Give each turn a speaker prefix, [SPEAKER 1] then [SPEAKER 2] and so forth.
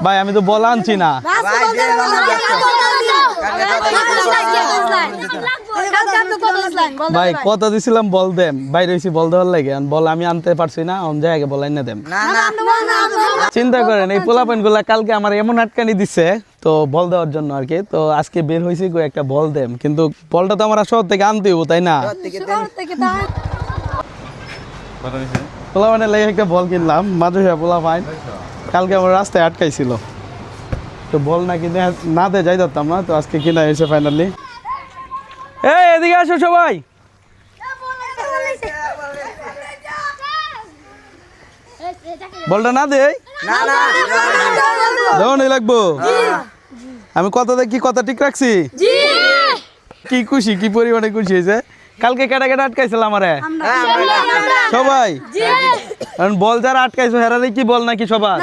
[SPEAKER 1] ভাই আমি তো বল আনছি না। ভাই কথা দিছিলাম বল দেম, বাইরে হইছি বল দেওয়ার লাগে, বল আমি আনতে পারছি না, অন জায়গায় বল আইনা দেম। চিন্তা করেন এই পোলাপাইন গুলা কালকে আমার এমন আটকানি দিচ্ছে তো বল দেওয়ার জন্য আর কি, তো আজকে বের হয়েছি একটা বল দেম, কিন্তু বলটা তো আমরা শহর থেকে আনতে হবো তাই না? পোলাপাইনের লাগে একটা বল কিনলাম, মাদ্রাসা পোলাপাইন কালকে আমার রাস্তায় আটকাইছিল, তো বল না কিনে না দে যাই ধরতাম না, তো আজকে কিনা হয়েছে ফাইনালি। এই এদিকে আসো সবাই, বলটা না দে দেওয়ানি লাগবো। আমি কথা দেখি কথা ঠিক রাখছি, কি খুশি, কি পরিমাণে খুশি হয়েছে। কালকে কেটা কেটা আটকাইছিল আমারে সবাই, বল যারা আটকাইছো হেরারে কি বল নাকি সবার?